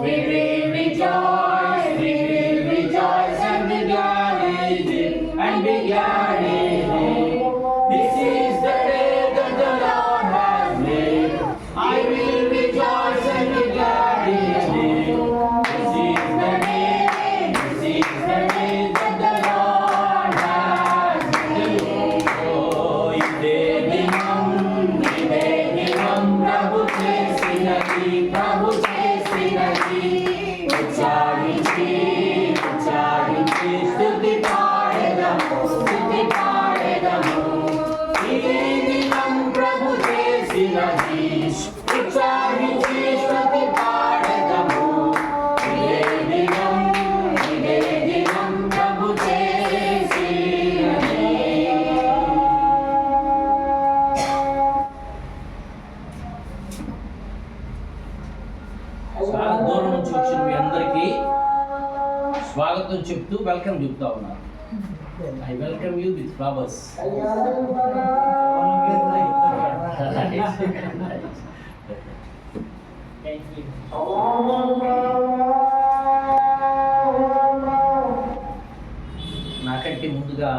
We will rejoice, and be glad in it, and be glad in it. This is the day that the Lord has made. I will rejoice and be glad in it. This is the day that the Lord has made. Oh, ఇదే దినం ప్రభు చేసినది, ఉచ్చారించి స్తుతి పాడెదము. ఇదే దినం ప్రభు చేసినది, ఉచ్చారించి స్తుతి పాడెదము. ఇదే దినం ప్రభు చేసినది. చాలా దూరం నుంచి వచ్చిన మీ అందరికీ స్వాగతం చెప్తూ వెల్కమ్ చెప్తా ఉన్నాను. I welcome you with flowers. నాకంటే ముందుగా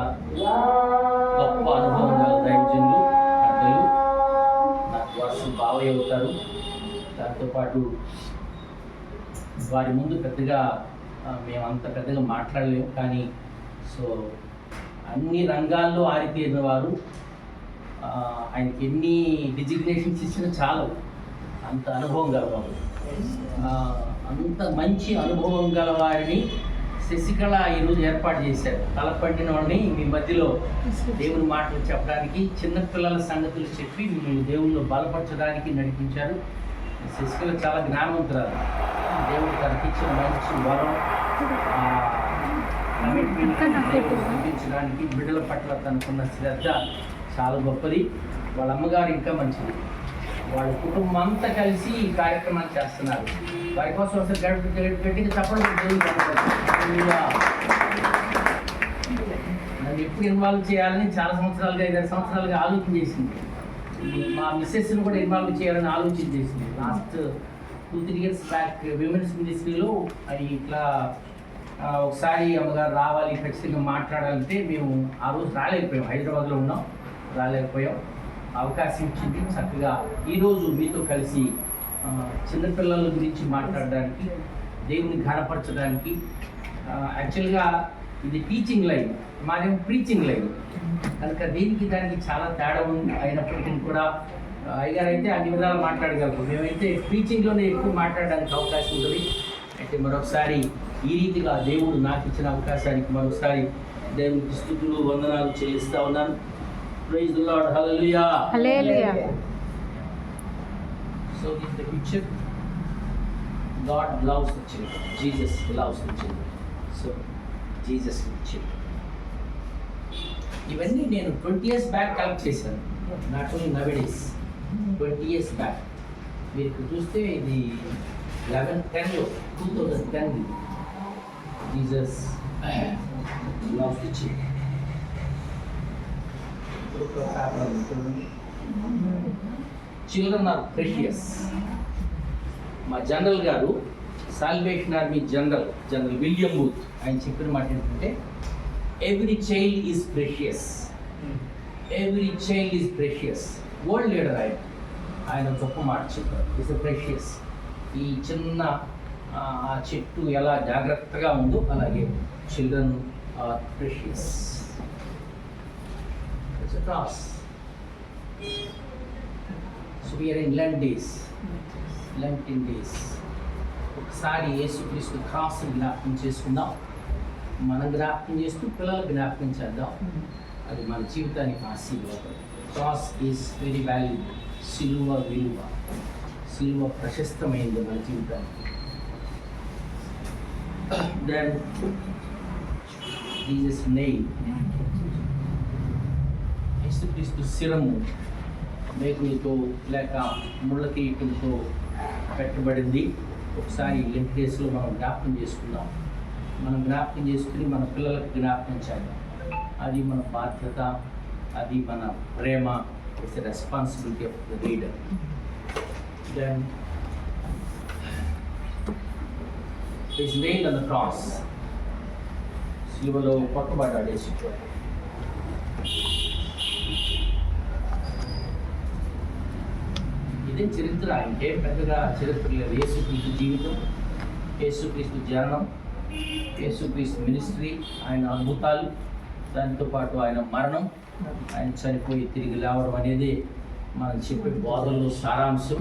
గొప్ప అనుభవం గల దైవజనులు పెద్దలు నాకు వర్షం బావయ్య అవుతారు. దాంతోపాటు వారి ముందు పెద్దగా మేమంత పెద్దగా మాట్లాడలేము, కానీ సో అన్ని రంగాల్లో ఆరితేరిన వారు. ఆయనకి ఎన్ని డిజిగ్నేషన్స్ ఇచ్చినా చాలు, అంత అనుభవం గలవారు. అంత మంచి అనుభవం గల వారిని శశికళ ఈరోజు ఏర్పాటు చేశారు. తలపండిన వాడిని మీ మధ్యలో దేవుని మాటలు చెప్పడానికి, చిన్నపిల్లల సంగతులు చెప్పి మిమ్మల్ని దేవుళ్ళు బలపరచడానికి నడిపించారు. శశికళ చాలా జ్ఞానవంతురాలు. దేవుడు తనకిచ్చిన మంచి వరం చూపించడానికి, బిడ్డల పట్ల తనకున్న శ్రద్ధ చాలా గొప్పది. వాళ్ళ అమ్మగారు ఇంకా మంచిది. వాళ్ళ కుటుంబం అంతా కలిసి ఈ కార్యక్రమాన్ని చేస్తున్నారు. వారి కోసం అసలు గట్టిగా చెప్పడం నన్ను ఎప్పుడు ఇన్వాల్వ్ చేయాలని చాలా సంవత్సరాలుగా 5 సంవత్సరాలుగా ఆలోచన చేసింది. మా మిస్సెస్ని కూడా ఇన్వాల్వ్ చేయాలని ఆలోచన చేసింది. లాస్ట్ 2-3 years బ్యాక్ విమెన్స్ మినిస్ట్రీలో అది ఇట్లా ఒకసారి అమ్మగారు రావాలి, ఖచ్చితంగా మాట్లాడాలంటే మేము ఆ రోజు రాలేకపోయాం. హైదరాబాద్లో ఉన్నాం, రాలేకపోయాం. అవకాశం ఇచ్చింది. చక్కగా ఈరోజు మీతో కలిసి చిన్నపిల్లల గురించి మాట్లాడడానికి, దేవుని ఘనపరచడానికి. యాక్చువల్గా ఇది టీచింగ్ లైన్, మాదేమో ప్రీచింగ్ లైన్ కనుక దానికి చాలా తేడా ఉంది. అయినప్పటికీ కూడా అయ్యగారు అయితే అన్ని విధాలు మాట్లాడగలరు, మేమైతే ప్రీచింగ్లోనే ఎక్కువ మాట్లాడడానికి అవకాశం ఉంటుంది. అయితే మరొకసారి ఈ రీతిగా దేవుడు నాకు ఇచ్చిన అవకాశానికి మరొకసారి దేవునికి స్తుతులు వందనాలు చెల్లిస్తా ఉన్నాను. Praise the lord, hallelujah hallelujah. So this the picture, God loves the children, Jesus loves the children. So Jesus children ఇవన్నీ నేను 20 years బ్యాక్ కలెక్ట్ చేశాను. Not only nowadays, 20 years back. మీరు చూస్తే ఇది 2010 Jesus loves the children. Children are precious. మా general గారు, salvation army general William Booth, ఆయన చెప్పిన మాట ఏంటంటే every child is precious, every child is precious. World leader ఆయన గొప్ప మాట చెప్పారు, ఇట్స్ ప్రెషియస్. ఈ చిన్న ఆ చెట్టు ఎలా జాగ్రత్తగా ఉందో అలాగే children are precious. It's a cross. So we are in Lenten days. ఒకసారి యేసుక్రీస్తు క్రాస్ని జ్ఞాపకం చేసుకుందాం. మనం జ్ఞాపకం చేస్తూ పిల్లలు జ్ఞాపకం చేద్దాం. అది మన జీవితానికి ఆశీర్వాదం. Cross is very valuable. సిలువ ప్రశస్తమైంది మన జీవితానికి. దెన్ జీసస్ నెయిల్, యేసుక్రీస్తు శిరము మేకులతో లేక ముళ్ళ కిరీటంతో పెట్టబడింది. ఒకసారి లెంట్ డేస్లో మనం జ్ఞాపకం చేసుకుందాం. మనం జ్ఞాపకం చేసుకుని మన పిల్లలకు జ్ఞాపకం చేద్దాం. అది మన బాధ్యత, అది మన ప్రేమ. It's the responsibility of the leader. Then is nailed on the cross. సిలువలో కొట్టబడ్డాడు యేసు. ఇదే చరిత్ర. ఇంకేం పెద్దగా చరిత్ర లేదు. యేసుక్రీస్తు జీవితం, యేసుక్రీస్తు జననం, యేసుక్రీస్తు మినిస్ట్రీ, ఆయన అద్భుతాలు, దాంతోపాటు ఆయన మరణం, ఆయన చనిపోయి తిరిగి లేవడం అనేది మనం చెప్పే బోధనలో సారాంశం.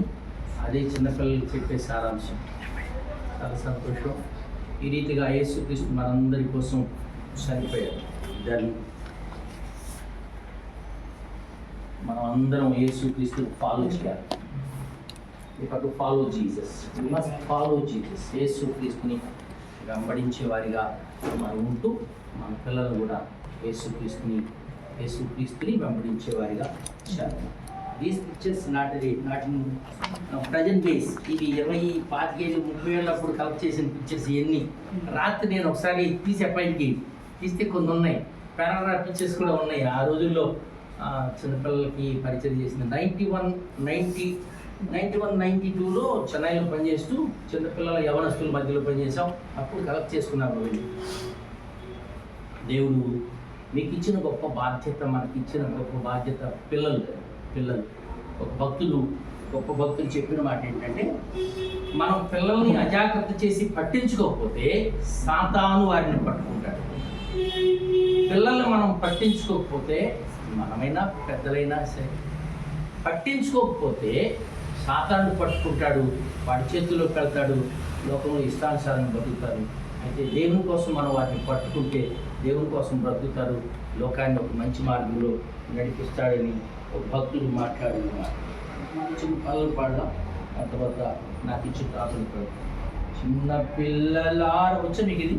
అదే చిన్నపిల్లలు చెప్పే సారాంశం. చాలా సంతోషం. ఈ రీతిగా యేసుక్రీస్తు మనందరి కోసం చనిపోయాడు. దాన్ని మనం అందరం యేసుక్రీస్తు ఫాలో చేయాలి. To follow Jesus, we must follow Jesus. యేసుక్రీస్తుని వెంబడించే వారిగా మనం ఉంటూ మన పిల్లలు కూడా యేసుక్రీస్తుని వెంబడించే వారిగా చేయాలి. These pictures not in present base. ఇవి 20-25 ఏళ్ళు 30 ఏళ్ళప్పుడు కలెక్ట్ చేసిన పిక్చర్స్ ఇవన్నీ. రాత్రి నేను ఒకసారి తీసే పైకి తీస్తే కొన్ని ఉన్నాయి. పారాగ్రాఫ్ పిక్చర్స్ కూడా ఉన్నాయి. ఆ రోజుల్లో చిన్నపిల్లలకి పరిచయం చేసిన 91-92లో చెన్నైలో పనిచేస్తూ చిన్నపిల్లల యవనస్తుల మధ్యలో పనిచేసాం. అప్పుడు కలెక్ట్ చేసుకున్నాము. దేవుడు మీకు ఇచ్చిన గొప్ప బాధ్యత, మనకి ఇచ్చిన గొప్ప బాధ్యత పిల్లలు. గొప్ప భక్తులు చెప్పిన మాట ఏంటంటే, మనం పిల్లల్ని అజాగ్రత్త చేసి పట్టించుకోకపోతే సాతాను వారిని పట్టుకుంటాడు. పిల్లల్ని మనం పట్టించుకోకపోతే, మనమైనా పెద్దలైనా సరే పట్టించుకోకపోతే సాతాను పట్టుకుంటాడు, వాడి చేతుల్లో పెడతాడు, లోకంలో ఇష్టానుసారం బతుకుతారు. అయితే దేవుని కోసం మనం వాటిని పట్టుకుంటే దేవుని కోసం బ్రతుకుతారు, లోకాన్ని ఒక మంచి మార్గంలో నడిపిస్తాడని ఒక భక్తుడు మాట్లాడుతున్నారు. చిన్న పనులు పాడదాం. ఆ తర్వాత నాకు ఇచ్చిన ప్రార్థన పాడు. చిన్న పిల్లలార వచ్చా మీకు ఇది.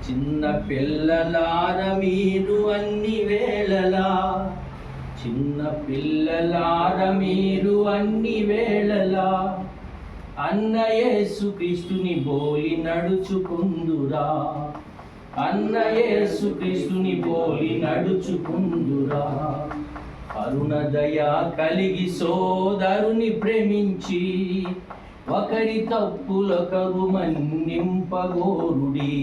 చిన్న పిల్లలార మీరు అన్ని వేళలా, చిన్న పిల్లలార మీరు అన్ని వేళలా అన్న యేసుక్రీస్తుని బోలి నడుచుకుందురా, అన్న యేసుక్రీస్తుని బోలి నడుచుకుందురా. కరుణ దయ కలిగి సోదరుని ప్రేమించి ఒకరి తప్పులొకరు మన్నింపగోరుడి,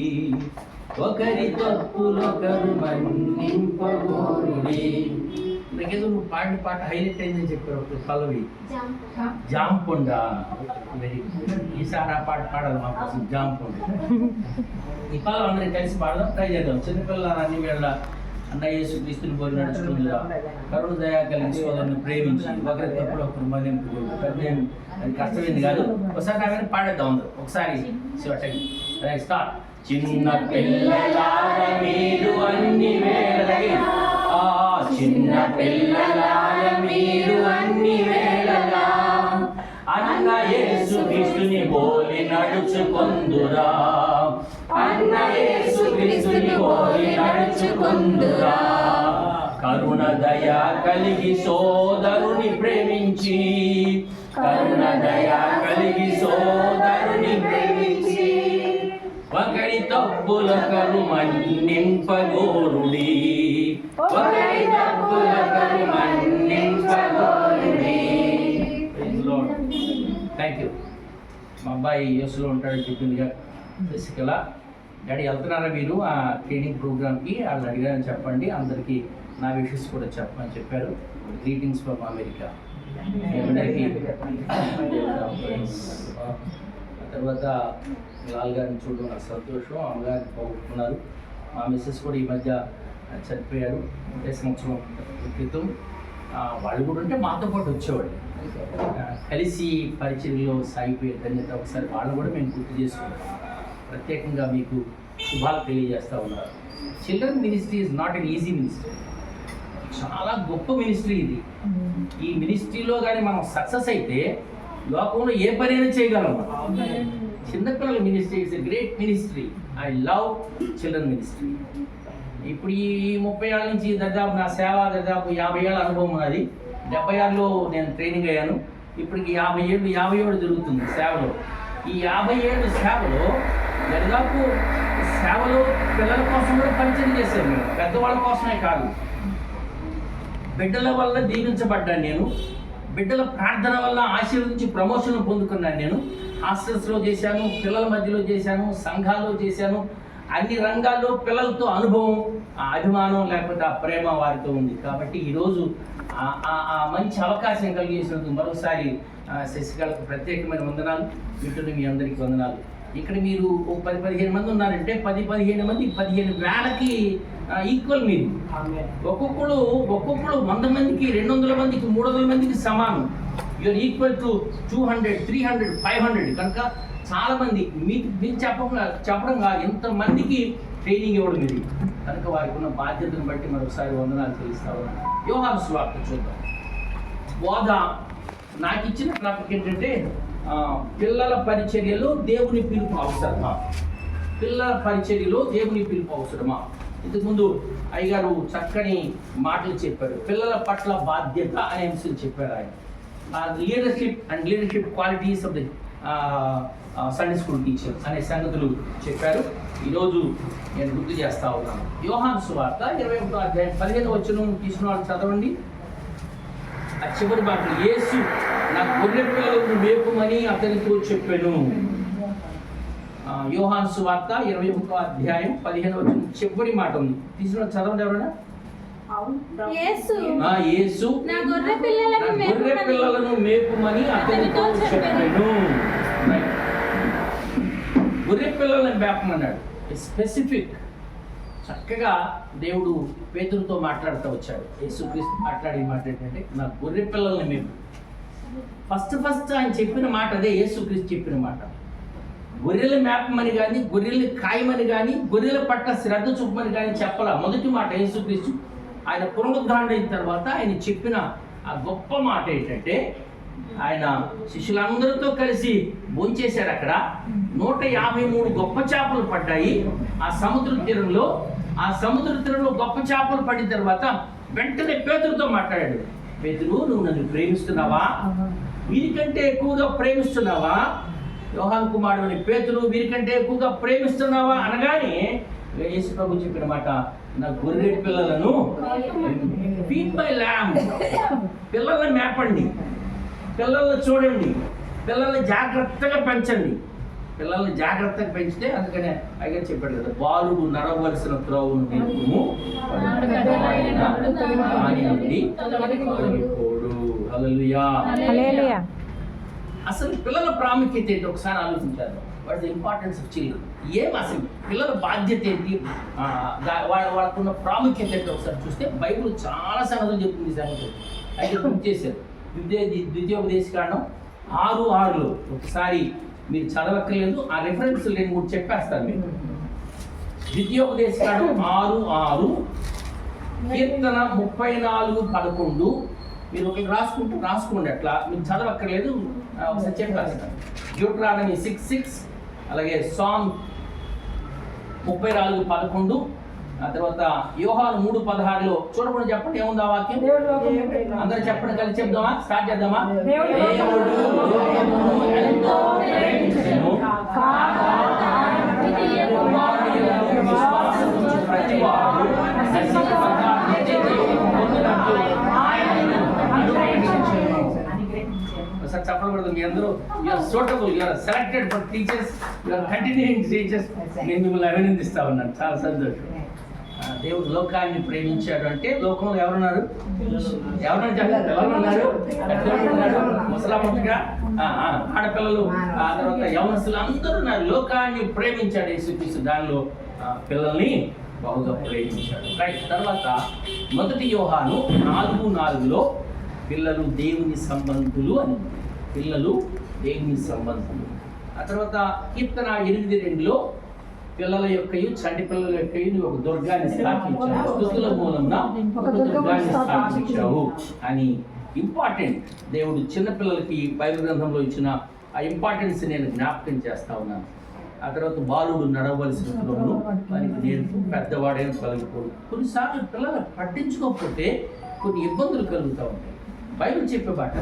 ఒకరి తప్పులొకరు మన్నింపగోరుడి. నాకేదో నువ్వు పాడిన పాట హైలైట్ అయిందని చెప్పారు ఒక పల్లవి. జాంపొండ. Very good. ఈసారి ఆ పాట పాడాలి మా కోసం. జాంపొండ. ఈ పాలు అందరం కలిసి పాడదాం, ట్రై చేద్దాం. చిన్నపిల్లల అన్ని వేళ అన్న యేసుక్రీస్తుని పోలి నడుచుకుందా, కరుణ దయ కలిగి సోదరుని ప్రేమించి ఒకరి తప్పుడు ఒకరు మన్నింపుకోరు. పెద్ద అది కష్టమైంది కాదు. ఒకసారి అవన్నీ పాడేద్దాం అందరూ ఒకసారి. స్టార్ట్. చిన్న పిల్లలార మీరు అన్ని వేళలా, చిన్న పిల్లలార మీరు అన్ని వేళలా అన్న యేసుక్రీస్తుని బోలి నడుచుకొందురా, అన్న యేసుక్రీస్తుని బోలి నడుచుకొందురా. కరుణ దయ కలిగి సోదరుని ప్రేమించి, కరుణ దయ కలిగి సోదరుని ప్రేమించి ఒకరి తప్పులొకరు మన్నింపగోరుడి, ఒకరి తప్పులొకరు మన్నింపగోరుడి. Thank you. మా అబ్బాయి యూఎస్లో ఉంటాడని చెప్పిందిగా శశికళ. డాడీ వెళ్తున్నారా మీరు ఆ ట్రైనింగ్ ప్రోగ్రామ్కి? వాళ్ళు అడిగారని చెప్పండి. అందరికీ నా విషెస్ కూడా చెప్పమని చెప్పారు. Greetings from America. అందరికీ తర్వాత లాల్ గారిని చూడడం నాకు సంతోషం. అమ్మగారిని పోగొట్టుకున్నారు. మా మిస్సెస్ కూడా ఈ మధ్య చనిపోయారు. 1 సంవత్సరం క్రితం. వాళ్ళు కూడా ఉంటే మాతో పాటు వచ్చేవాళ్ళు, కలిసి పరిచర్యలో సాగిపోయే ధన్యత ఒకసారి వాళ్ళు కూడా మేము గుర్తు చేసుకుంటాం. ప్రత్యేకంగా మీకు శుభాలు తెలియజేస్తూ ఉన్నారు. Children ministry is not an easy ministry. చాలా గొప్ప మినిస్ట్రీ ఇది. ఈ మినిస్ట్రీలో కానీ మనం సక్సెస్ అయితే లోకంలో ఏ పనైనా చేయగలం. చిన్నపిల్లల ministry it's a great ministry. I love children ministry. ఇప్పుడు ఈ 30 ఏళ్ళ నుంచి దాదాపు నా సేవ దాదాపు 50 ఏళ్ళ అనుభవం ఉన్నది. 76లో నేను ట్రైనింగ్ అయ్యాను. ఇప్పటికి 50 ఏళ్ళు జరుగుతుంది సేవలో. ఈ 50 ఏళ్ళు సేవలో దాదాపు సేవలో పిల్లల కోసం కూడా పరిచయం చేశాను నేను, పెద్దవాళ్ళ కోసమే కాదు. బిడ్డల వల్ల దీవించబడ్డాను నేను, బిడ్డల ప్రార్థన వల్ల ఆశీర్వదించి ప్రమోషన్ పొందుకున్నాను నేను. హాస్టల్స్లో చేశాను, పిల్లల మధ్యలో చేశాను, సంఘాల్లో చేశాను. అన్ని రంగాల్లో పిల్లలతో అనుభవం, ఆ అభిమానం లేకపోతే ఆ ప్రేమ వారితో ఉంది. కాబట్టి ఈరోజు ఆ మంచి అవకాశం కలిగేసినందుకు మరోసారి శశికళకు ప్రత్యేకమైన వందనాలు. వింటున్న మీ అందరికీ వందనాలు. ఇక్కడ మీరు 10-15 మంది ఉన్నారంటే 10-15 మంది 15,000కి ఈక్వల్. మీరు ఒక్కొక్కరు 100 మందికి, 200 మందికి, 300 మందికి సమానం. You are equal to 200, 300, 500. కనుక చాలా మంది మీకు చెప్పడం కాదు, ఎంతమందికి ట్రైనింగ్ ఇవ్వడం ఇది. కనుక వారికి ఉన్న బాధ్యతను బట్టి మరొకసారి వందనాలు తెలుస్తా ఉన్నాను. యోహాను సువార్త చూద్దాం. బోధ నాకు ఇచ్చిన టాపిక్ ఏంటంటే పిల్లల పరిచర్యలో దేవుని పిలుపు అవసరమా. పిల్లల పరిచర్యలో దేవుని పిలుపు అవసరమా. ఇంతకుముందు అయ్యగారు చక్కని మాటలు చెప్పారు. పిల్లల పట్ల బాధ్యత అనే అంశం చెప్పారు ఆయన. Leadership qualities of the Sunday school teacher అనే సంగతులు చెప్పారు. ఈరోజు నేను గుర్తు చేస్తా ఉన్నాను. యోహాను సువార్త 21వ అధ్యాయం 15వ వచనం తీసిన వాళ్ళు చదవండి. ఆ చివరి మాటలు, యేసు నా గొర్రె పిల్లలను మేపుమని అతనితో చెప్పాను. యోహాను సువార్త 21వ అధ్యాయం 15వ వచనం చివరి మాట ఉంది. తీసిన చదవండి ఎవరైనా. యేసు నా గొర్రె పిల్లలను మేపుమని అతనితో చెప్పాను. గొర్రె పిల్లలను మేపమన్నాడు. స్పెసిఫిక్. చక్కగా దేవుడు పేతురుతో మాట్లాడుతూ వచ్చాడు. యేసుక్రీస్తు మాట్లాడే మాట ఏంటంటే నా గొర్రె పిల్లల్ని మేపు. ఫస్ట్ ఆయన చెప్పిన మాట అదే. యేసుక్రీస్తు చెప్పిన మాట గొర్రెలు మేపమని కానీ, గొర్రెల్ని కాయమని కానీ, గొర్రెల పట్ల శ్రద్ధ చూపమని కానీ చెప్పాల. మొదటి మాట యేసుక్రీస్తు ఆయన పునరుద్ధరణ అయిన తర్వాత ఆయన చెప్పిన ఆ గొప్ప మాట ఏంటంటే, ఆయన శిష్యులందరితో కలిసి భోంచేశారు. అక్కడ 153 గొప్ప చేపలు పడ్డాయి ఆ సముద్ర తీరంలో. ఆ సముద్ర తీరంలో గొప్ప చేపలు పడిన తర్వాత వెంటనే పేతురుతో మాట్లాడాడు. పేతురు, నువ్వు నన్ను ప్రేమిస్తున్నావా? వీరికంటే ఎక్కువగా ప్రేమిస్తున్నావా? యోహాను కుమారుడు అని పేతురు, వీరికంటే ఎక్కువగా ప్రేమిస్తున్నావా అనగానే యేసు ప్రభు చెప్పిన మాట, నా గొర్రె పిల్లలను ఫీడ్ మై ల్యాంబ్. పిల్లల్ని మేపండి, పిల్లల్ని చూడండి, పిల్లల్ని జాగ్రత్తగా పెంచండి. పిల్లల్ని జాగ్రత్తగా పెంచితే, అందుకనే అయ్యా చెప్పాడు కదా, బాలుడు నడవలసిన త్రోవను నేర్పుము. హల్లెలూయా. అసలు పిల్లల ప్రాముఖ్యత ఏంటి ఒకసారి ఆలోచించారు. What the importance of children. అసలు పిల్లల బాధ్యత ఏంటి, వాళ్ళకున్న ప్రాముఖ్యత ఏంటి ఒకసారి చూస్తే బైబిల్ చాలా సంగతులు చెప్తుంది. సంగతులు అయితే గుర్తు చేశారు. ద్వితీయోపదేశకాండం 6:6లో ఒకసారి మీరు చదవక్కర్లేదు, ఆ రెఫరెన్స్ నేను కూడా చెప్పేస్తాను మీకు. ద్వితీయోపదేశకాండం 6:6, కీర్తన 34:11. మీరు ఒకటి రాసుకోండి. అట్లా మీరు చదవక్కర్లేదు, ఒకసారి చెప్పేస్తాను. డ్యూటరానమీ 6:6, అలాగే సామ్ 34:11, ఆ తర్వాత యోహాను 3:16లో చూడకుండా చెప్పండి ఏముంది ఆ వాక్యం. అందరూ చెప్పండి, కలిసి చెప్దామా? స్టార్ట్ చేద్దామా? చెప్పకూడదు. మీ అందరూ you are suitable, you are selected for teachers, you are continuing teachers. నేను మిమ్మల్ని అభినందిస్తా ఉన్నాను. చాలా సంతోషం. దేవుడు లోకాన్ని ప్రేమించాడు అంటే లోకంలో ఎవరున్నారు? ఎవరున్నారు? ముసలాముగా ఆడపిల్లలు, ఆ తర్వాత యవనస్తులు అందరూ ఉన్నారు. లోకాన్ని ప్రేమించాడు యేసుక్రీస్తు. దానిలో పిల్లల్ని బహుగా ప్రేమించాడు. రైట్. తర్వాత 1 యోహాను 4:4లో పిల్లలు దేవుని సంబంధులు అని. పిల్లలు దేవుని సంబంధులు. ఆ తర్వాత కీర్తన 8:2లో పిల్లల యొక్కయు చంటి పిల్లల యొక్కయు ఒక దుర్గాన్ని స్థాపించావు, స్తుతుల మూలంగా ఒక దుర్గాన్ని స్థాపించావు అని. ఇంపార్టెంట్. దేవుడు చిన్నపిల్లలకి బైబిల్ గ్రంథంలో ఇచ్చిన ఆ ఇంపార్టెన్స్ నేను జ్ఞాపకం చేస్తా ఉన్నాను. ఆ తర్వాత బాలుడు నడవలసిన త్రోవను వారికి నేర్పు, పెద్దవాడైన తొలగిపోడు. కొన్నిసార్లు పిల్లలు పట్టించుకోకపోతే కొన్ని ఇబ్బందులు కలుగుతూ ఉంటాయి. బైబిల్ చెప్పే మాట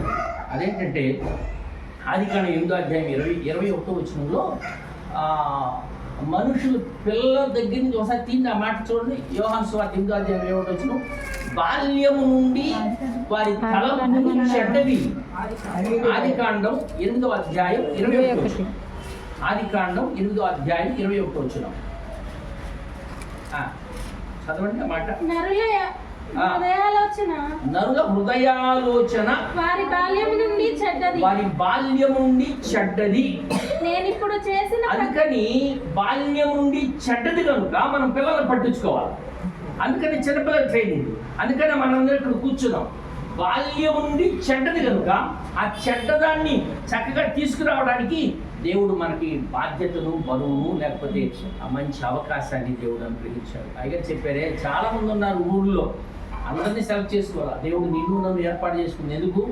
అదేంటంటే, ఆదికాండం 8వ అధ్యాయం 21వ వచనంలో మనుషులు పిల్లల దగ్గర నుంచి ఒకసారి తిండి. ఆ మాట చూడండి. యోహాను సువార్త 8వ అధ్యాయం 21వ వచనం, బాల్యము నుండి వారి తలంపులు చెడ్డవి. ఆదికాండం 8వ అధ్యాయం 21. ఆదికాండం 8వ అధ్యాయం 21. చదవండి ఆ మాట. నరుల హృదయాలోచన వారి బాల్యము నుండి చెడ్డది. నేనిప్పుడు చేసిన అందుకని బాల్యం నుండి చెడ్డది కనుక మనం పిల్లలను పట్టించుకోవాలి. అందుకని చిన్నపిల్లల ట్రైనింగ్. అందుకని మనందరం ఇక్కడ కూర్చున్నాం. బాల్యం నుండి చెడ్డది కనుక ఆ చెడ్డదాన్ని చక్కగా తీసుకురావడానికి దేవుడు మనకి బాధ్యతను, బరువును, లేకపోతే ఆ మంచి అవకాశాన్ని దేవుడు అనుగ్రహించాడు. పైగా చెప్పారే, చాలా మంది ఉన్నారు ఊళ్ళో, అందరినీ సెలెక్ట్ చేసుకోవాలా. దేవుడు నిన్ను నన్ను ఏర్పాటు చేసుకుంది ఎందుకు?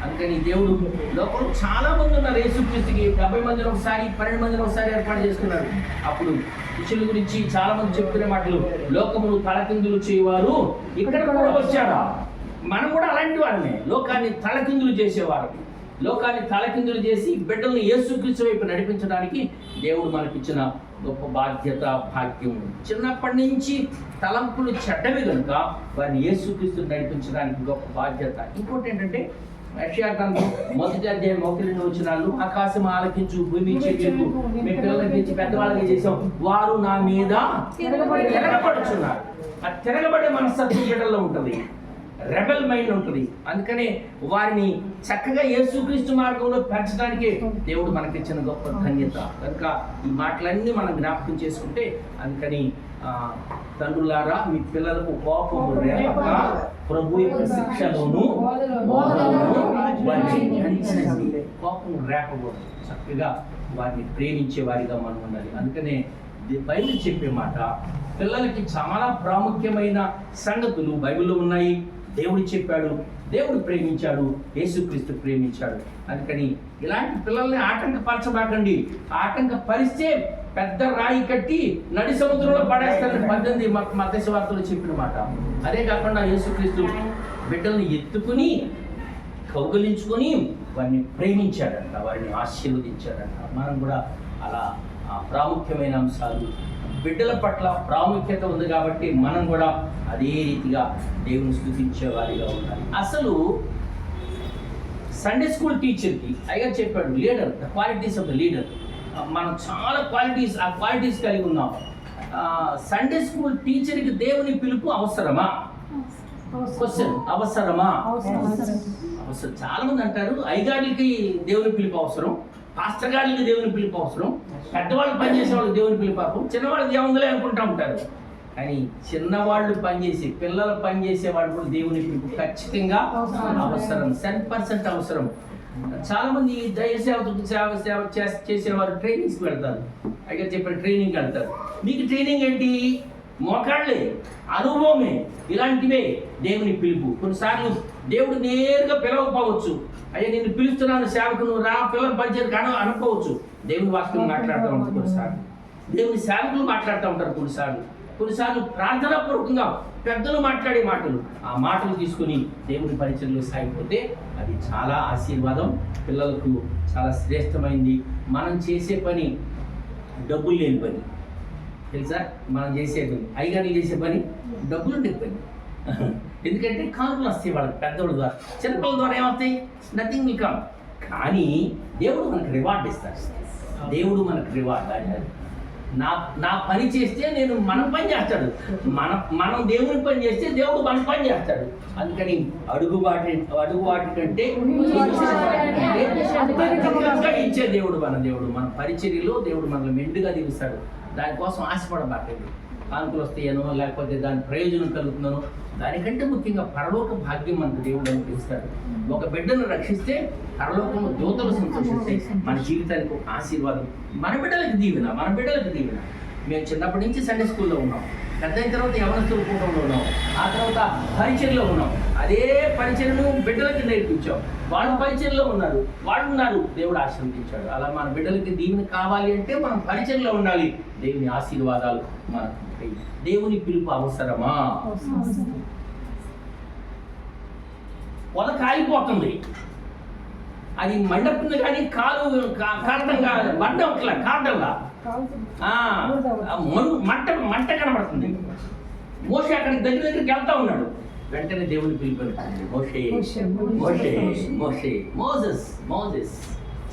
అందుకని దేవుడు లోకంలో చాలా మంది ఉన్నారు. యేసుక్రీస్తుకి 70 మందిని ఒకసారి, 12 మందిని ఒకసారి ఏర్పాటు చేసుకున్నారు. అప్పుడు శిష్యుల గురించి చాలా మంది చెప్తున్న మాటలు, లోకమును తలకిందులు చేయవారు ఇక్కడ కూడా వచ్చారా? మనం కూడా అలాంటి వారమే. లోకాన్ని తలకిందులు చేసేవారు. లోకాన్ని తలకిందులు చేసి బిడ్డల్ని యేసుక్రీస్తు వైపు నడిపించడానికి దేవుడు మనకిచ్చిన గొప్ప బాధ్యత, భాగ్యం. చిన్నప్పటి నుంచి తలంపులు చెడ్డవి కనుక వారిని యేసుక్రీస్తు నడిపించడానికి గొప్ప బాధ్యత. ఇంకోటి ఏంటంటే, యెషయా గ్రంథం 1వ అధ్యాయం 1-2 వచనాలు, ఆకాశం ఆలకించు, భూమి చెయ్యు, మీ పిల్లలకి పెద్దవాళ్ళకి చేసాం, వారు నా మీద తిరగబడుచున్నారు. ఆ తిరగబడే మనస్తత్వం బిడ్డల్లో ఉంటుంది, రెబెల్ మైండ్ ఉంటుంది. అందుకనే వారిని చక్కగా యేసుక్రీస్తు మార్గంలో పెంచడానికి దేవుడు మనకిచ్చిన గొప్ప ధన్యత. కనుక ఈ మాటలన్నీ మనం జ్ఞాపకం చేసుకుంటే, అందుకని తండ్రులారా మీ పిల్లలకు కోపము రేపక ప్రభు యొక్క శిక్షలోను కోపం రేపకూడదు. చక్కగా వారిని ప్రేమించే వారిగా మనం ఉండాలి. అందుకనే బైబిల్ చెప్పే మాట, పిల్లలకి చాలా ప్రాముఖ్యమైన సంగతులు బైబిల్లో ఉన్నాయి. దేవుడు చెప్పాడు, దేవుడు ప్రేమించాడు, యేసుక్రీస్తు ప్రేమించాడు. అందుకని ఇలాంటి పిల్లల్ని ఆటంకపరచబాకండి. ఆటంకపరిస్తే పెద్ద రాయి కట్టి నడి సముద్రంలో పడేస్తారని 18 మత్తయి సువార్తలో చెప్పిన మాట. అదే కాకుండా యేసుక్రీస్తు బిడ్డల్ని ఎత్తుకుని కౌగిలించుకొని వారిని ప్రేమించాడంట, వారిని ఆశీర్వదించాడంట. మనం కూడా అలా ప్రాముఖ్యమైన అంశాలు, బిడ్డల పట్ల ప్రాముఖ్యత ఉంది కాబట్టి మనం కూడా అదే రీతిగా దేవుని స్తుతించే వారిగా ఉండాలి. అసలు సండే స్కూల్ టీచర్కి అయ్యగారు చెప్పాడు, leader, the qualities of the leader. మనం చాలా క్వాలిటీస్ కలిగి ఉన్నాం. సండే స్కూల్ టీచర్కి దేవుని పిలుపు అవసరమా? క్వశ్చన్, అవసరమా? అవసరం. చాలా మంది అంటారు అయ్యగారికి దేవుని పిలుపు అవసరం, పాస్టర్ గారికి దేవుని పిలుపు అవసరం, పెద్దవాళ్ళు పనిచేసే వాళ్ళకి దేవుని పిలుపు అవసరం, చిన్నవాళ్ళు దేవుందలే అనుకుంటా ఉంటారు. కానీ చిన్నవాళ్ళు పనిచేసి, పిల్లలు పనిచేసే వాళ్ళు కూడా దేవుని పిలుపు ఖచ్చితంగా అవసరం, 100% అవసరం. చాలా మంది దైవ సేవ చేసేవారు ట్రైనింగ్స్కి వెళ్తారు. అయితే చెప్పిన ట్రైనింగ్కి వెళ్తారు. మీకు ట్రైనింగ్ ఏంటి? మోకాళ్ళే, అనుభవమే, ఇలాంటివే దేవుని పిలుపు. కొన్నిసార్లు దేవుడు నేరుగా పిలవకపోవచ్చు. అయ్యా నిన్ను పిలుస్తున్నాను సేవకు, నువ్వు రా, పిల్లలు పనిచేయరు అనుకోవచ్చు. దేవుని వాక్యం మాట్లాడుతూ ఉంటారు కొన్నిసార్లు, దేవుని సేవకులు మాట్లాడుతూ ఉంటారు కొన్నిసార్లు ప్రార్థనాపూర్వకంగా పెద్దలు మాట్లాడే మాటలు, ఆ మాటలు తీసుకుని దేవుని పరిచయంలో సాగిపోతే అది చాలా ఆశీర్వాదం, పిల్లలకు చాలా శ్రేష్టమైంది. మనం చేసే పని డబ్బులు లేని పని తెలుసా? మనం చేసే పని, అయ్యగారు చేసే పని డబ్బులు ఉండే పని. ఎందుకంటే కానుకలు వస్తాయి వాళ్ళకి పెద్దవాళ్ళ ద్వారా, చిన్నపిల్లల ద్వారా ఏమవుతాయి? Nothing will come. కానీ దేవుడు మనకు రివార్డ్ ఇస్తాడు. దేవుడు మనకు రివార్డ్ అంటాడు. నా పని చేస్తే మనం పని చేస్తాడు, మనం దేవుని పని చేస్తే దేవుడు మన పని చేస్తాడు. అందుకని అడుగువాటి కంటే ఇచ్చే దేవుడు మన పరిచర్యలో దేవుడు మనల్ని మెండుగా దీవిస్తాడు. దానికోసం ఆశపడబాకండి. కానుకలు వస్తాయనో లేకపోతే దాని ప్రయోజనం కలుగుతున్నానో, దానికంటే ముఖ్యంగా పరలోక భాగ్యం మనకు దేవుడు అనిపిస్తాడు. ఒక బిడ్డను రక్షిస్తే పరలోకంలో దూతలు సంతోషిస్తాయి. మన జీవితానికి ఒక ఆశీర్వాదం, మన బిడ్డలకు దీవెన. మేము చిన్నప్పటి నుంచి సండే స్కూల్లో ఉన్నాం, పెద్ద అయిన తర్వాత యవనస్తుల కూటంలో ఉన్నాం, ఆ తర్వాత పరిచర్లో ఉన్నాం. అదే పరిచర్ను బిడ్డలకి నేర్పించాం. వాళ్ళు పరిచర్లో ఉన్నారు, దేవుడు ఆశీర్వదించాడు. అలా మన బిడ్డలకి దీవెన కావాలి అంటే మనం పరిచర్లో ఉండాలి. దేవుని ఆశీర్వాదాలు మనకు. దేవుని పిలుపు అవసరమా? పొల కాలిపోతుంది, అది మండుతుంది, కానీ కారణంగా బండం అట్లా కారణంగా మంట కనబడుతుంది. మోషే అక్కడికి దగ్గరికి వెళ్తా ఉన్నాడు. వెంటనే దేవుని పిలుపునిస్తుంది. మోసెస్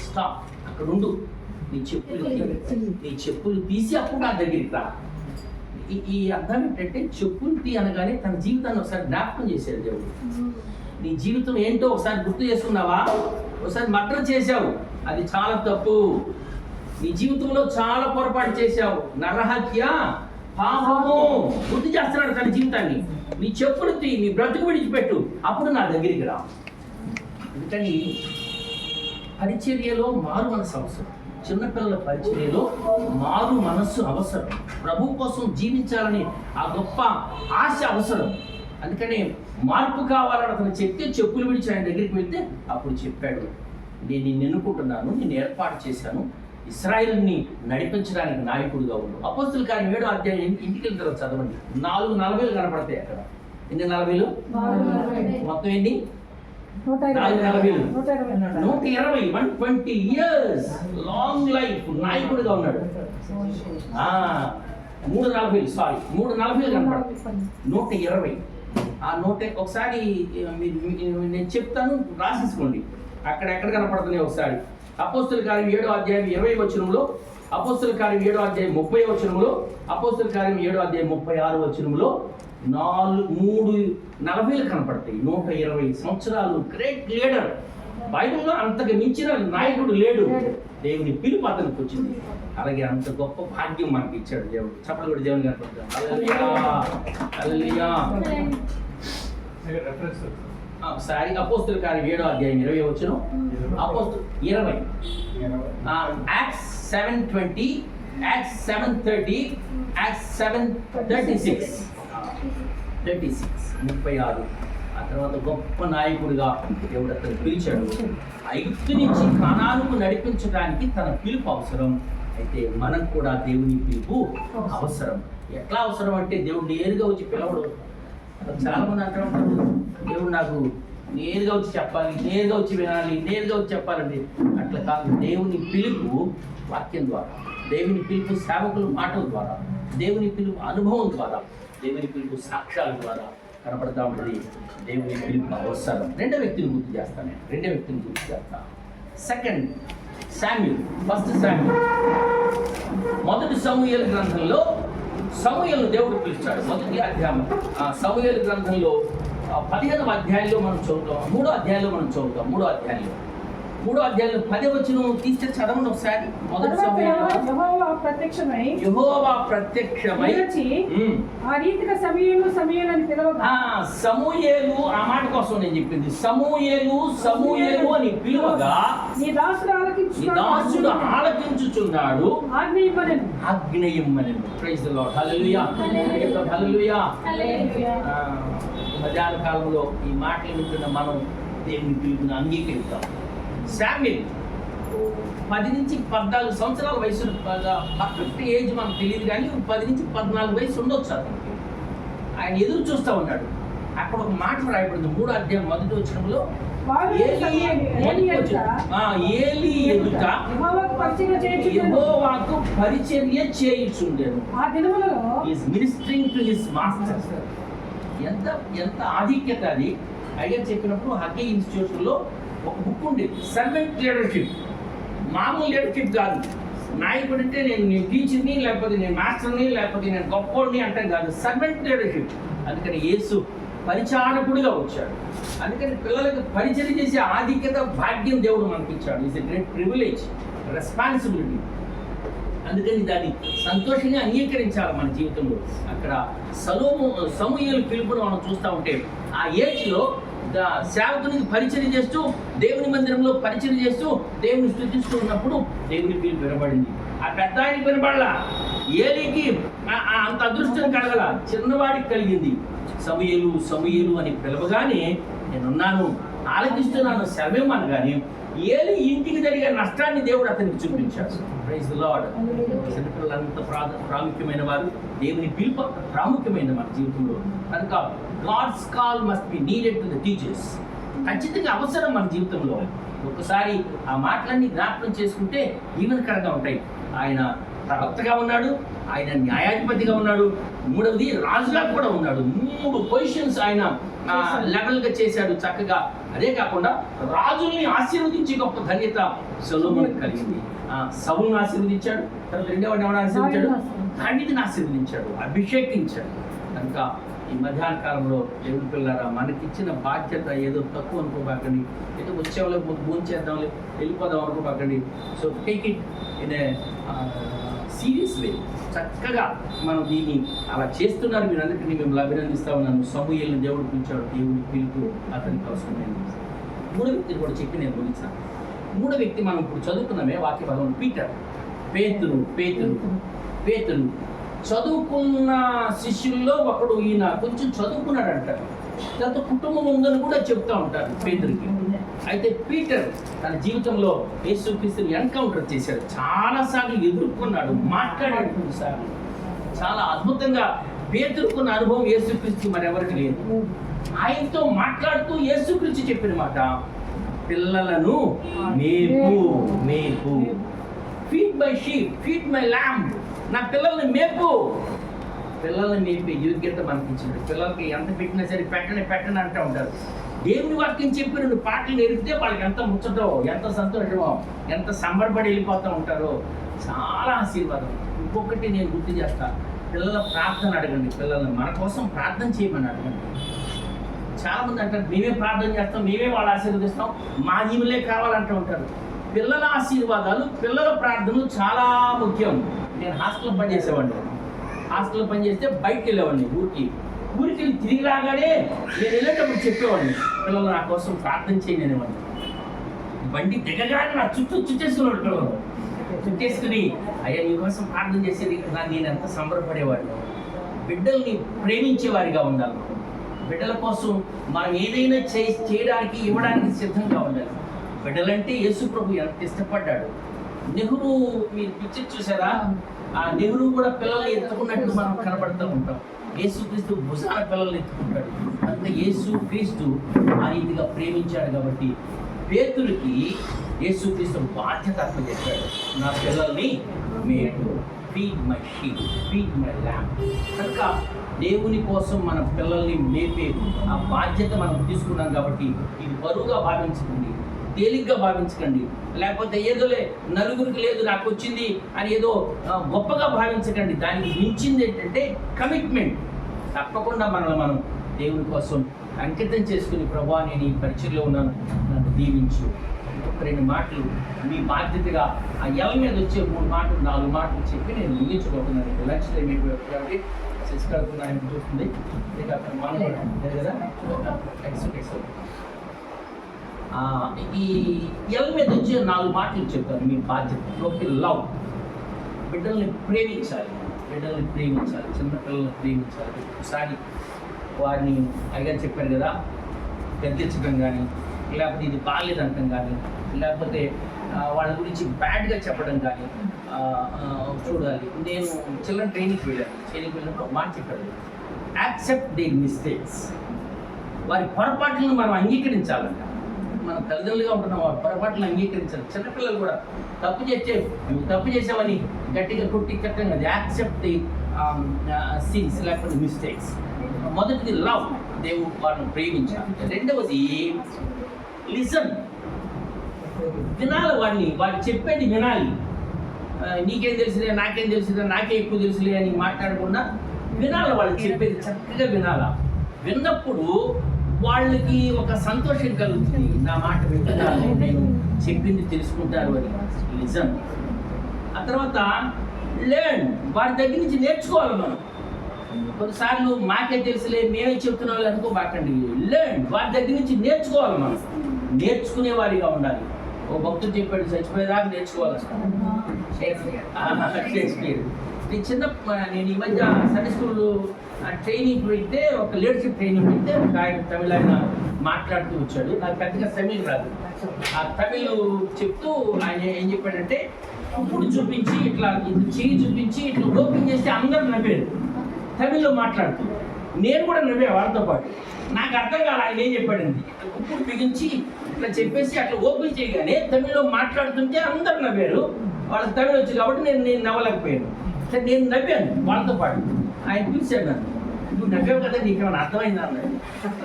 స్టాప్, అక్కడ ఉండు, నీ చెప్పులు తీసి అప్పుడు నా దగ్గరికి రా. ఈ అర్థం ఏంటంటే చెప్పులు తీ అనగానే తన జీవితాన్ని ఒకసారి జ్ఞాపకం చేశాడు దేవుడు. నీ జీవితం ఏంటో ఒకసారి గుర్తు చేసుకున్నావా? ఒకసారి మర్డర్ చేశావు, అది చాలా తప్పు. నీ జీవితంలో చాలా పొరపాటు చేశావు, నరహత్య, పాపము. గుర్తు చేస్తున్నాడు తన జీవితాన్ని. నీ చెప్పులు తీ, నీ బ్రతుకు విడిచిపెట్టు, అప్పుడు నా దగ్గరికి రా. అందుకని పరిచర్యలో మారు మనసు అవసరం. చిన్నపిల్లల పరిచర్యలో మారు మనస్సు అవసరం. ప్రభు కోసం జీవించాలని ఆ గొప్ప ఆశ అవసరం. అందుకని మార్పు కావాలని అతను చెప్తే చెప్పులు విడిచి ఆయన దగ్గరికి వెళ్తే అప్పుడు చెప్పాడు, నేను నిన్ను ఎన్నుకుంటున్నాను, నేను ఏర్పాటు చేశాను, ఇశ్రాయేలుని నడిపించడానికి నాయకుడిగా ఉండు. అపోస్తుల కార్యం 7వ అధ్యాయం ఇంటికి వెళ్ళిన తర్వాత చదవండి. 4:40 కనపడతాయి అక్కడ. ఎన్ని 40? మొత్తం ఎన్ని? 120. 120 years లాంగ్ లైఫ్ నాయకుడిగా ఉన్నాడు. 3:40 కనపడతాయి. 120. ఆ 100 ఒకసారి నేను చెప్తాను, రాసేసుకోండి. అక్కడ ఎక్కడ కనపడుతున్నాయి ఒకసారి. అపోస్తుల కార్యం 7వ అధ్యాయం 20వ వచనంలో, అపోస్తుల కార్యం 7వ అధ్యాయం 30వ వచనంలో, అపోస్తుల కార్యం 7వ అధ్యాయం 36వ వచనంలో 3:40 కనపడతాయి. 120 సంవత్సరాలు గ్రేట్ లీడర్. బైబిల్లో అంతకు మించిన నాయకుడు లేడు. దేవుని పిలుపు అతనికి వచ్చింది. అలాగే అంత గొప్ప భాగ్యం మనకి ఇచ్చాడు దేవుడు. చప్పట్లు కూడా దేవుని కనపడతాం. ఒకసారి అపోస్తుల కార్యం 7వ అధ్యాయం 20వ వచనం. అపోస్తుల 20 Acts 7:20, Acts 7:30, Acts 7:36. 36. ఆ తర్వాత గొప్ప నాయకుడిగా దేవుడు అతను పిలిచాడు. ఐగుప్తు నుంచి కానానుకు నడిపించడానికి తన పిలుపు అవసరం. అయితే మనకు కూడా దేవుని పిలుపు అవసరం. ఎట్లా అవసరం అంటే దేవుడు నేరుగా వచ్చి పిలవడు. చాలా మంది అంటూ ఉంటారు, దేవుడు నాకు నేరుగా వచ్చి చెప్పాలి, నేరుగా వచ్చి వినాలి, నేరుగా వచ్చి చెప్పాలండి. అట్లా కాదు. దేవుని పిలుపు వాక్యం ద్వారా, దేవుని పిలుపు సేవకుల మాటల ద్వారా, దేవుని పిలుపు అనుభవం ద్వారా, దేవుని పిలుపు సాక్ష్యాల ద్వారా కనపడతా ఉంటుంది. దేవుని పిలుపు అవసరం. రెండో వ్యక్తిని గుర్తు చేస్తాను. Second Samuel. First Samuel. మొదటి సమూయేలు గ్రంథంలో సమూయేలును దేవుడు పిలిచాడు. మొదటి అధ్యాయం సమూయేలు గ్రంథంలో 15వ అధ్యాయంలో మనం చదువుతాం. 3వ అధ్యాయంలో 10వ వచనం తీస్తే చదవండి ఒకసారి. మొదటి యెహోవా ప్రత్యక్షమై ఆ రీతిగా సమూయేలు అని పిలవగా, సమూయేలు, ఆ మాట కోసం నేను చెప్పింది, సమూయేలు అని పిలువగా నీ దాసుడు ఆలకించుచున్నాడు, ఆజ్ఞయిమ్మనెను. Praise the lord. హల్లెలూయా. మధ్యాహ్న కాలంలో ఈ మాటలు వింటున్న మనం దేవుని పిలుపుని అంగీకరిస్తాం. శామ్యూల్ 10 నుంచి 14 సంవత్సరాల వయసు, పర్ఫెక్ట్ ఏజ్ మనకు తెలియదు కానీ 10 నుంచి 14 వయసు ఉండొచ్చు అతనికి. ఆయన ఎదురు చూస్తూ ఉన్నాడు. అక్కడ ఒక మాట రాయబడింది 3వ అధ్యాయం 1వ వచనంలో, ఏలీ ఎదుట యెహోవాకు పరిచర్య చేయుచుండెను. ఆ దినములలో is ministering to his master. ఎంత ఆధిక్యత అది. అయ్యర్ చెప్పినప్పుడు హగ్గీ ఇన్స్టిట్యూషన్లో ఒక బుక్ ఉండేది, సర్వెంట్ లీడర్షిప్. మామూలు లీడర్షిప్ కాదు. నాయకుడు అంటే నేను టీచర్ని, లేకపోతే నేను మాస్టర్ని, లేకపోతే నేను గొప్పోడిని అంటే కాదు, సర్వెంట్ లీడర్షిప్. అందుకని యేసు పరిచారకుడిగా వచ్చాడు. అందుకని పిల్లలకు పరిచయం చేసే ఆధిక్యత, భాగ్యం దేవుడు మనకి ఇచ్చాడు. It's a great privilege, responsibility. అందుకని దాన్ని సంతోషంగా అంగీకరించాలి మన జీవితంలో. అక్కడ సమూయేలు పిలుపును మనం చూస్తూ ఉంటే ఆ ఏజ్లో సేవకునికి పరిచయం చేస్తూ, దేవుని మందిరంలో పరిచయం చేస్తూ, దేవుని స్తుతిస్తూ ఉన్నప్పుడు దేవుని పిలుపు వినబడింది. ఆ పెద్ద ఆయనకి వినబడలా, ఏలీకి అంత అదృష్టం కలగల, చిన్నవాడికి కలిగింది. సమూయేలు అని పిలవగానే నేనున్నాను, ఆలకిస్తున్నాను, సెలవిమ్మనగానే ఏలీ ఇంటికి జరిగే నష్టాన్ని దేవుడు అతనికి చూపించాడు. Praise the lord. చిన్నపిల్లలు అంత ప్రాముఖ్యమైన వారు, దేవుని పిలుపు ప్రాముఖ్యమైన మన జీవితంలో. కనుక God's call must be needed to the teachers. ఖచ్చితంగా అవసరం మన జీవితంలో. ఒకసారి ఆ మాటలన్నీ జ్ఞాపకం చేసుకుంటే ఈవెనకరంగా ఉంటాయి. ఆయన ప్రవక్తగా ఉన్నాడు, ఆయన న్యాయాధిపతిగా ఉన్నాడు, మూడవది రాజుగా కూడా ఉన్నాడు. 3 పొజిషన్స్ ఆయన లెవెల్గా చేశాడు చక్కగా. అదే కాకుండా రాజుల్ని ఆశీర్వదించి గొప్ప ధన్యత సొలొమోనుకు కలిగింది. సౌలును ఆశీర్వదించాడు, తర్వాత రెండవని ఎవరు ఆశీర్వదించాడు? దావీదుని ఆశీర్వదించాడు, అభిషేకించాడు. కనుక ఈ మధ్యాహ్న కాలంలో దేవుని పిల్లరా, మనకిచ్చిన బాధ్యత ఏదో తక్కువ అనుకోబాకండి, ఏదో వచ్చేవాళ్ళ భోజనం చేద్దాంలే వెళ్ళిపోదాం అనుకోబాకండి. So take it in a serious way. చక్కగా మనం దీన్ని అలా చేస్తున్నారు. మీరు అందరికీ మిమ్మల్ని అభినందిస్తా ఉన్నాను. సమూయేలుని దేవుడు పిలిచాడు, దేవుడి పిలుపు అతనికి అవసరం లేదు. 3వ వ్యక్తిని కూడా చెప్పి నేను ముగించాను. 3వ వ్యక్తి మనం ఇప్పుడు చదువుకున్నామే వాక్య భాగం, పీటర్. పేతురు చదువుకున్న శిష్యుల్లో ఒకడు. ఈయన కొంచెం చదువుకున్నాడు అంటారు, తర్వాత కుటుంబం ఉందని కూడా చెప్తా ఉంటారు పేతురుకి. అయితే పీటర్ తన జీవితంలో యేసుక్రీస్తుని ఎన్కౌంటర్ చేశాడు, చాలాసార్లు ఎదుర్కొన్నాడు, మాట్లాడాడు. కొన్నిసార్లు చాలా అద్భుతంగా పేతురుకున్న అనుభవం యేసుక్రీస్తు మరెవరికి లేదు. ఆయనతో మాట్లాడుతూ యేసుక్రీస్తు చెప్పిన మాట, పిల్లలను మేపు, feed my sheep, feed my lamb, నా పిల్లల్ని మేపు. పిల్లల్ని మేపే యోగ్యత మనకి ఇచ్చాడు. పిల్లలకి ఎంత పెట్టినా సరే పెట్టని అంటూ ఉంటారు. దేవుని వాక్యం చెప్పి 2 పాటలు నేర్పితే వాళ్ళకి ఎంత ముచ్చటో, ఎంత సంతోషమో, ఎంత సంబరపడి వెళ్ళిపోతూ ఉంటారో. చాలా ఆశీర్వాదం. ఇంకొకటి నేను గుర్తు చేస్తా, పిల్లల ప్రార్థన అడగండి. పిల్లల్ని మన కోసం ప్రార్థన చేయమని అడగండి. చాలా మంది అంటారు, మేమే ప్రార్థన చేస్తాం, మేమే వాళ్ళు ఆశీర్వదిస్తాం, మా జీవులే కావాలంటూ ఉంటారు. పిల్లల ఆశీర్వాదాలు, పిల్లల ప్రార్థనలు చాలా ముఖ్యం. నేను హాస్టల్లో పనిచేసేవాడిని. హాస్టల్లో పనిచేస్తే బయటకు వెళ్ళేవాడిని, ఊరికి వెళ్ళి తిరిగి రాగానే నేను వెళ్ళేటప్పుడు చెప్పేవాడిని, పిల్లలు నా కోసం ప్రార్థన చేయని అనేవాడిని. బండి దిగగానే నా చుట్టేసుకున్నాడు. పిల్లలు చుట్టేసుకుని అయ్యా నీకోసం ప్రార్థన చేసేది నేను ఎంత సంబరపడేవాడిని. బిడ్డల్ని ప్రేమించేవారిగా ఉండాలి. బిడ్డల కోసం మనం ఏదైనా చేయడానికి ఇవ్వడానికి సిద్ధంగా ఉండాలి. బిడ్డలంటే యేసు ప్రభు ఎంత ఇష్టపడ్డాడు. నెహ్రూ, మీరు పిక్చర్ చూసారా? ఆ నెహ్రూ కూడా పిల్లల్ని ఎత్తుకున్నట్టు మనం కనబడుతూ ఉంటాం. యేసుక్రీస్తు భుజాన పిల్లల్ని ఎత్తుకుంటాడు. అంత యేసుక్రీస్తు ఆ రీతిగా ప్రేమించాడు. కాబట్టి పేతురుకి యేసుక్రీస్తు బాధ్యత అప్పచెప్పాడు, నా పిల్లల్ని మేపు, feed my sheep, feed my lamb. కనుక దేవుని కోసం మన పిల్లల్ని మేపే ఆ బాధ్యత మనం తీసుకున్నాం. కాబట్టి ఇది బరువుగా భావించకండి, తేలిగ్గా భావించకండి, లేకపోతే ఏదోలే నలుగురికి లేదు నాకు వచ్చింది అని ఏదో గొప్పగా భావించకండి. దానికి మించింది ఏంటంటే కమిట్మెంట్. తప్పకుండా మనం దేవుని కోసం అంకితం చేసుకుని, ప్రభువా నేను ఈ పరిచయలో ఉన్నాను, నన్ను దీవించు. ఒక 2 మాటలు మీ బాధ్యతగా ఆ ఎల మీద వచ్చే 3 మాటలు 4 మాటలు చెప్పి నేను ముగించుకుంటున్నాను. లంచ్ టైం అయిపోయి చేసుకుంటున్నా ఆయన చూస్తుంది కదా. ఈ ఎల మీద వచ్చే 4 మాటలు చెప్తాను మీ బాధ్యత. ఒకటి లవ్, బిడ్డల్ని ప్రేమించాలి. చిన్నపిల్లల్ని ప్రేమించాలి. ఒకసారి వారిని అయ్యగారు చెప్పారు కదా, గద్దించడం కానీ, లేకపోతే ఇది బాగాలేదంటం కానీ, లేకపోతే వాళ్ళ గురించి బ్యాడ్గా చెప్పడం కానీ చూడాలి. నేను చిల్డ్రన్ ట్రైనింగ్కి వెళ్ళినప్పుడు మాట చెప్పాడు, యాక్సెప్ట్ దేర్ మిస్టేక్స్. వారి పొరపాట్లను మనం అంగీకరించాలంట. మనం తల్లిదండ్రులుగా ఉంటున్నాం, వారి పొరపాట్లను అంగీకరించాలి. చిన్నపిల్లలు కూడా తప్పు చేసామని గట్టిగా కొట్టి కట్టం కదా. యాక్సెప్ట్ ది సిన్స్ లేకపోతే మిస్టేక్స్. మొదటిది లవ్, దేవుడు వారిని ప్రేమించాలి. రెండవది లిసన్, వినాలి. వారు చెప్పేది వినాలి. నీకేం తెలుసులే, నాకేం తెలుసులే, నాకే ఎక్కువ తెలుసులే అని మాట్లాడకుండా వినాలి. వాళ్ళు చెప్పేది చక్కగా వినాలా. విన్నప్పుడు వాళ్ళకి ఒక సంతోషం కలుగుతుంది, నా మాట వింటున్నారు, నేను చెప్పింది తెలుసుకుంటారు అని. లిసన్. ఆ తర్వాత లెర్న్, వారి దగ్గర నుంచి నేర్చుకోవాలి. మనం కొన్నిసార్లు మాకే తెలుసులే, మేమే చెప్తున్న వాళ్ళు అనుకోబాకండి. లెర్న్, వారి దగ్గర నుంచి నేర్చుకోవాలి. మనం నేర్చుకునే వారిగా ఉండాలి. ఓ భక్తుడు చెప్పాడు, చచ్చిపోయేదాకా నేర్చుకోవాలి. షేక్స్పియర్. నేను ఈ మధ్య సండే స్కూల్ ట్రైనింగ్ పెడితే, ఒక లీడర్షిప్ ట్రైనింగ్ పెడితే ఒక ఆయన తమిళ ఆయన మాట్లాడుతూ వచ్చాడు. నాకు పెద్దగా తమిళ్ రాదు. ఆ తమిళ్ చెప్తూ ఆయన ఏం చెప్పాడంటే, ఇప్పుడు చూపించి ఇట్లా చెయ్యి చూపించి ఇట్లా ఓపెన్ చేస్తే అందరూ నవ్వారు తమిళ్లో మాట్లాడుతూ. నేను కూడా నవ్వే వాళ్ళతో పాటు. నాకు అర్థం కాదు ఆయన ఏం చెప్పాడండి. ఇప్పుడు బిగించి ఇట్లా చెప్పేసి అట్లా ఓపెన్ చేయగానే తమిళ్లో మాట్లాడుతుంటే అందరూ నవ్వారు. వాళ్ళకి తమిళ వచ్చు కాబట్టి నేను నవ్వలేకపోయాను. సరే నేను నవ్వాను వాళ్ళతో పాటు. ఆయన పిలిచాడు నన్ను, నువ్వు నవ్వావు కదా, నీకు ఏమైనా అర్థమైందా అన్నాడు.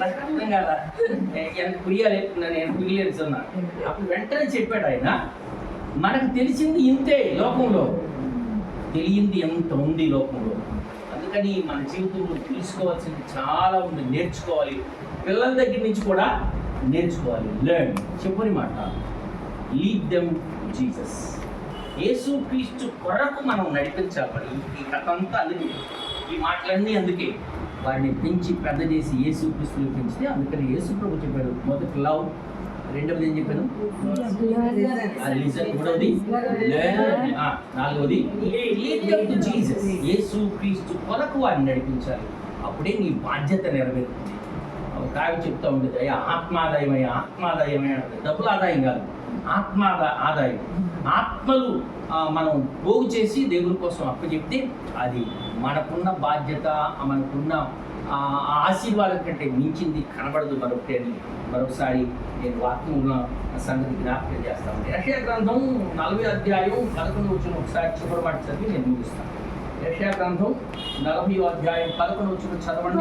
నాకు అర్థం కాదా, எனக்கு పుయ్యాలి, నేను పుయ్యలేదు అన్నాను. అప్పుడు వెంటనే చెప్పాడు ఆయన, మనకు తెలిసింది ఇంతే లోకంలో, తెలియంది ఎంత ఉంది లోకంలో. అందుకని మన జీవితంలో తెలుసుకోవాల్సింది చాలా ఉంది, నేర్చుకోవాలి. పిల్లల దగ్గర నుంచి కూడా నేర్చుకోవాలి. లెర్న్, చెప్పని మాట, లీడ్ దెమ్ టు జీసస్. యేసు క్రీస్తు కొరకు మనం నడిపించాలి. మరి ఈ కథ అంతా అందుకే, ఈ మాటలన్నీ అందుకే. వారిని పెంచి పెద్ద చేసి యేసు క్రీస్తుని పెంచితే, అందుకని యేసు ప్రభు చెప్పాడు, మొదటి లవ్, రెండవది ఏం చెప్పాను, లిజన్, మూడవది లెర్న్, నాలుగవది లీడ్ దెమ్ టు జీసస్. యేసు క్రీస్తు కొరకు వారిని నడిపించాలి. అప్పుడే నీ బాధ్యత నెరవేరుతుంది. ఒక ఆవిడ చెప్తా ఉండేది, అయ్యా ఆత్మాదాయమయ్యా, ఆత్మాదాయమయ్యా. డబ్బులు ఆదాయం కాదు, ఆదాయం. ఆత్మలు మనం పోగు చేసి దేవుని కోసం అప్పచెప్తే అది మనకున్న బాధ్యత, మనకున్న ఆశీర్వాదం కంటే మించింది కనబడదు మరొకటి అని మరొకసారి నేను వాక్యంలో సంగతి జ్ఞాపకం చేస్తాను. యెషయా గ్రంథం 40 అధ్యాయం 11 వచ్చిన ఒకసారి చివరి మాట చదివి నేను ముగిస్తాను. యెషయా గ్రంథం 40 అధ్యాయం 11 వచ్చిన చదవండి.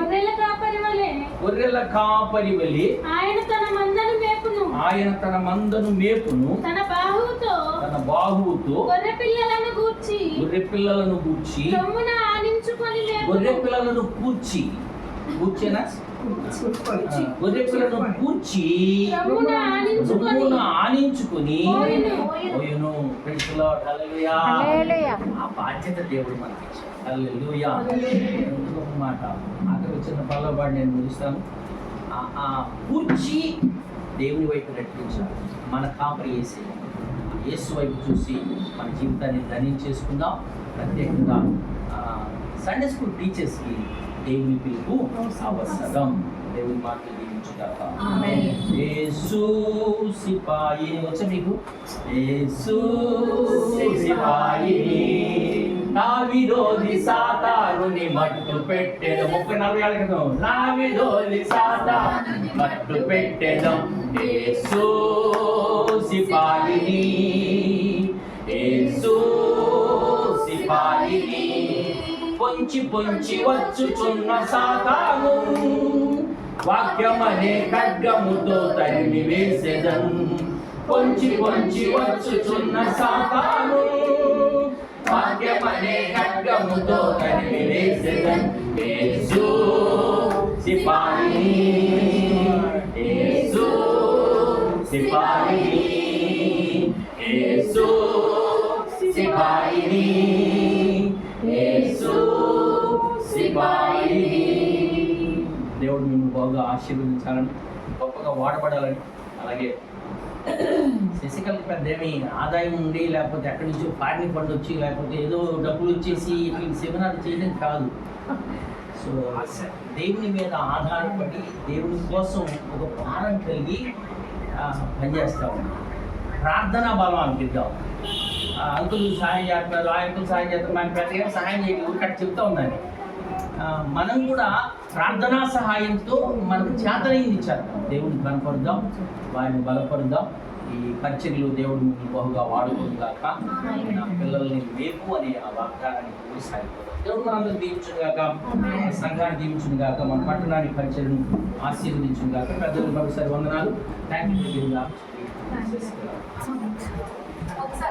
గొర్రెల కాపరి వలె ఆయన తన మందను మేపును, తన బాహువుతో గొర్రె పిల్లలను గూర్చి గొర్రె పిల్లలను కూర్చేనా గొర్రె పిల్లలను కూర్చి రొమ్మున ఆనించుకొని పోయెను. ప్రైజ్ ది లార్డ్, హల్లెలూయా. ఆ బాధ్యత దేవుడు మనకి ఇచ్చాడు. హల్లెలూయా. మాట అక్కడ వచ్చిన పల్లవాడు నేను ముగిస్తాను. కూర్చి దేవుని వైపు నడిపించాలి. మన కాపరి యేసు వైపు చూసి మన జీవితాన్ని ధన్యం. ప్రత్యేకంగా సండే స్కూల్ టీచర్స్కి దేవుని పిలుపు అవసరం. దేవుని మాటలు దీవించుగాక. యేసు సిపాయి వచ్చా మీకు? యేసు సిపాయి నా విరోధి సాతానుని మట్టు పెట్టెను. 30-40 ఏళ్ళ క్రితం నా విరోధి సాతానుని మట్టు పెట్టెను. యేసు సిపాయిని, యేసు సిపాయిని పొంచి వచ్చుచున్న సాతాను వాక్యమనే ఖడ్గముతో తరిమి వేసెదన్. పొంచి వచ్చుచున్న సాతాను వాక్యమనే ఖడ్గముతో తరిమి వేసెదన్. యేసు సిపాయిని, యేసు సిపాయిని, యేసు సిపాయిని, యేసు సిపాయిని. దేవుడు మిమ్మల్ని బాగా ఆశీర్వదించాలని, గొప్పగా వాడబడాలని. అలాగే శశికళ పెద్ద ఏమి ఆదాయం ఉండి, లేకపోతే ఎక్కడి నుంచో పార్టీ ఫండ్ వచ్చి, లేకపోతే ఏదో డబ్బులు వచ్చేసి ఇట్లా సెమినార్ చేయడం కాదు. సో దేవుని మీద ఆధారపడి దేవుని కోసం ఒక భారం కలిగి పనిచేస్తూ ఉన్నాం. ప్రార్థనా బలం అనిపిద్దాం. అంకులు సహాయం చేస్తున్నారు, ఆ అంకులు సహాయం చేస్తారు, మనకి పెద్దగా సహాయం చేయలేదు ఇక్కడ చెప్తా ఉందని. మనం కూడా ప్రార్థనా సహాయంతో మనకు చేతనైంది ఇచ్చేద్దాం. దేవుడిని కనపరుద్దాం, వారిని బలపరుద్దాం. ఈ పరిచర్యలు దేవుడు మిమ్మల్ని బహుగా వాడుకుందాక. నా పిల్లల్ని మేపు అనే ఆ వాగ్దానాన్ని సాగిపోదాం. దేవుడు మనందరూ దీవించుగాక, సంఘాన్ని దీవించుగాక, మన పట్టణాన్ని పరిచర్యను ఆశీర్వదించుగాక. పెద్దలు మరోసారి వందనాలు. Thank you.